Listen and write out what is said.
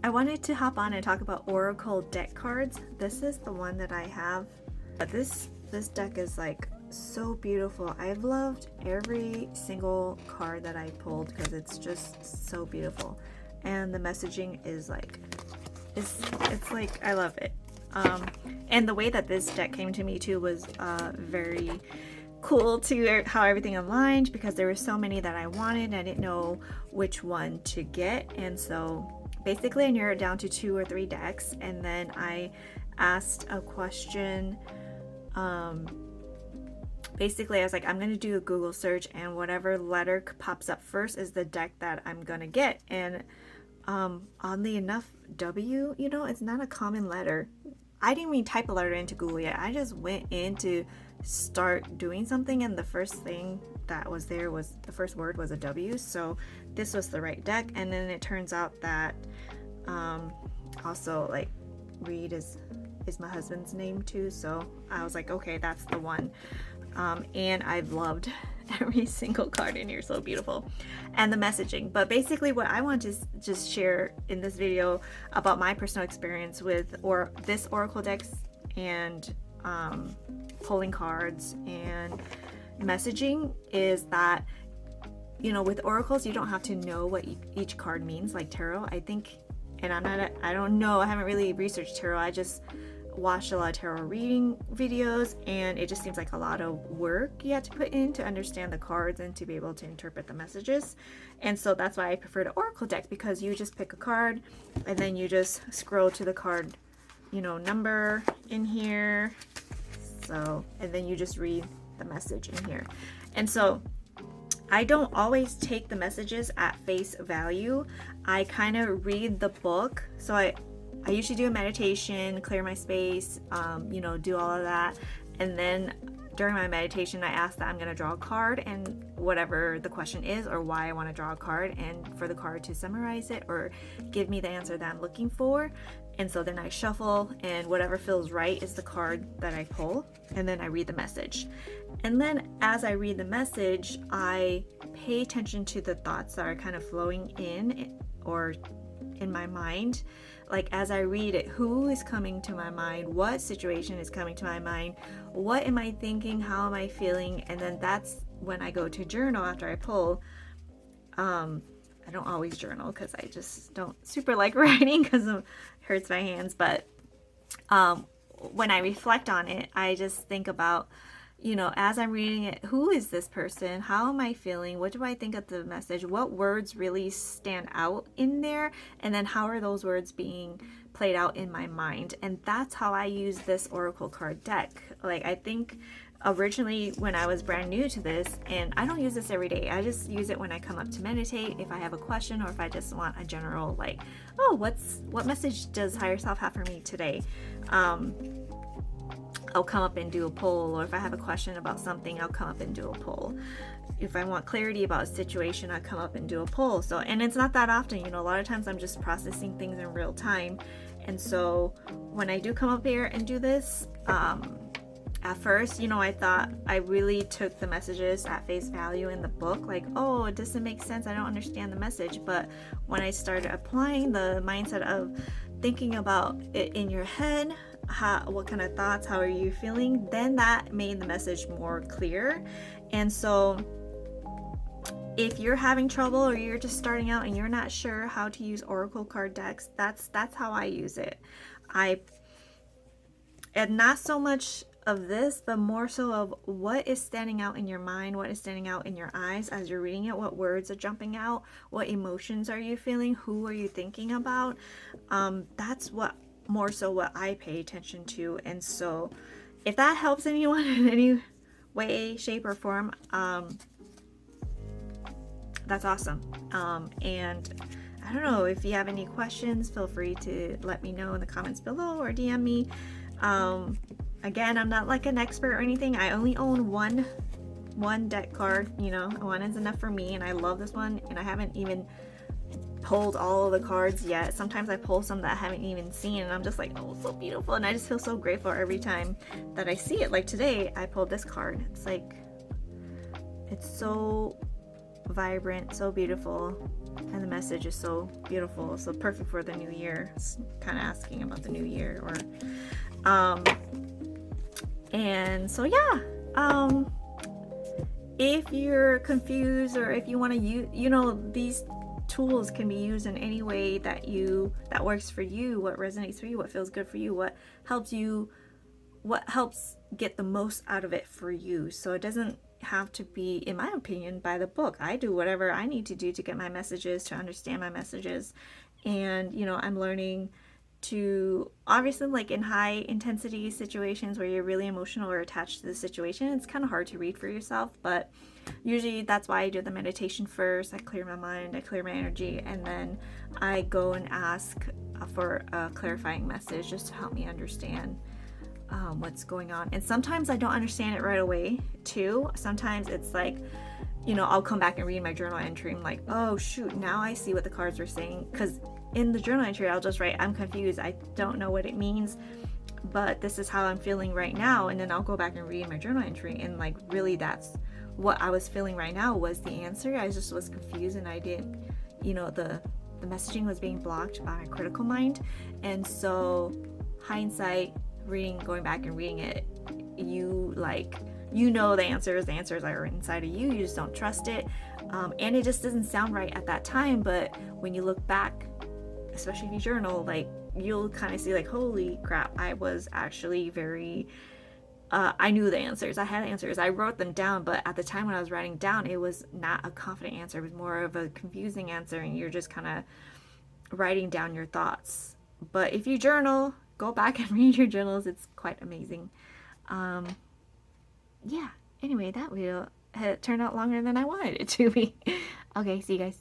I wanted to hop on and talk about Oracle deck cards. This is the one that I have. This deck is like so beautiful. I've loved every single card that I pulled because it's just so beautiful. And the messaging is like, it's like, I love it. And the way that this deck came to me too was very cool to how everything aligned, because there were so many that I wanted. I didn't know which one to get, and so basically I narrowed it down to 2 or 3 decks, and then I asked a question. Basically I was like, I'm gonna do a Google search, and whatever letter pops up first is the deck that I'm gonna get. And oddly enough, W, you know, it's not a common letter. I didn't even type a letter into Google yet. I just went in to start doing something, and the first thing that was there was, the first word was a W, so this was the right deck. And then it turns out that also, like, Reed is my husband's name too, so I was like, okay, that's the one. And I've loved every single card in here, so beautiful, and the messaging. But basically what I want to just share in this video about my personal experience with this Oracle decks and pulling cards and messaging is that, you know, with oracles you don't have to know what each card means like tarot, I think. And I don't know, I haven't really researched tarot. I just watched a lot of tarot reading videos, and it just seems like a lot of work you have to put in to understand the cards and to be able to interpret the messages. And so that's why I prefer the Oracle deck, because you just pick a card and then you just scroll to the card, you know, number in here, so, and then you just read the message in here. And so I don't always take the messages at face value. I kind of read the book. So I usually do a meditation, clear my space, you know, do all of that. And then during my meditation, I ask that I'm going to draw a card, and whatever the question is or why I want to draw a card, and for the card to summarize it or give me the answer that I'm looking for. And so then I shuffle, and whatever feels right is the card that I pull, and then I read the message. And then as I read the message, I pay attention to the thoughts that are kind of flowing in or in my mind. Like as I read it, who is coming to my mind, what situation is coming to my mind, what am I thinking, how am I feeling. And then that's when I go to journal after I pull. I don't always journal because I just don't super like writing because it hurts my hands, but when I reflect on it, I just think about, you know, as I'm reading it, who is this person? How am I feeling? What do I think of the message? What words really stand out in there? And then how are those words being played out in my mind? And that's how I use this Oracle card deck. Like, I think originally when I was brand new to this, and I don't use this every day, I just use it when I come up to meditate, if I have a question, or if I just want a general, like, oh, what message does higher self have for me today? I'll come up and do a poll, or if I have a question about something, I'll come up and do a poll. If I want clarity about a situation, I come up and do a poll. So, and it's not that often, you know, a lot of times I'm just processing things in real time. And so when I do come up here and do this, at first, you know, I thought I really took the messages at face value in the book, like, oh, it doesn't make sense, I don't understand the message. But when I started applying the mindset of thinking about it in your head, what kind of thoughts, how are you feeling, then that made the message more clear. And so if you're having trouble, or you're just starting out and you're not sure how to use Oracle card decks, that's how I use it. And not so much of this, but more so of what is standing out in your mind, what is standing out in your eyes as you're reading it, what words are jumping out, what emotions are you feeling, who are you thinking about. That's what more so what I pay attention to. And so if that helps anyone in any way, shape, or form, that's awesome. And I don't know, if you have any questions, feel free to let me know in the comments below or DM me. Again, I'm not like an expert or anything. I only own one deck card, you know, one is enough for me, and I love this one, and I haven't even pulled all of the cards yet. Sometimes I pull some that I haven't even seen, and I'm just like, oh, so beautiful, and I just feel so grateful every time that I see it. Like today, I pulled this card. It's like, it's so vibrant, so beautiful. And the message is so beautiful, so perfect for the new year. It's kind of asking about the new year, or and so yeah, if you're confused, or if you want to use, these tools can be used in any way that works for you, what resonates for you, what feels good for you, what helps get the most out of it for you. So it doesn't have to be, in my opinion, by the book. I do whatever I need to do to get my messages, to understand my messages. And I'm learning to, obviously, like in high intensity situations where you're really emotional or attached to the situation, it's kind of hard to read for yourself, but usually that's why I do the meditation first. I clear my mind, I clear my energy, and then I go and ask for a clarifying message just to help me understand what's going on. And sometimes I don't understand it right away too. Sometimes it's like, I'll come back and read my journal entry. I'm like, oh shoot, now I see what the cards were saying. Because in the journal entry, I'll just write, I'm confused, I don't know what it means, but this is how I'm feeling right now. And then I'll go back and read my journal entry, and like, really, that's what I was feeling right now was the answer. I just was confused, and I didn't, the messaging was being blocked by my critical mind. And so hindsight, going back and reading it, the answers are inside of you. You just don't trust it, and it just doesn't sound right at that time. But when you look back, especially if you journal, like, you'll kind of see like, holy crap, I was actually very I knew the answers. I had answers. I wrote them down, but at the time when I was writing down, it was not a confident answer. It was more of a confusing answer, and you're just kind of writing down your thoughts. But if you journal, go back and read your journals. It's quite amazing. Yeah. Anyway, that video had turned out longer than I wanted it to be. Okay, see you guys.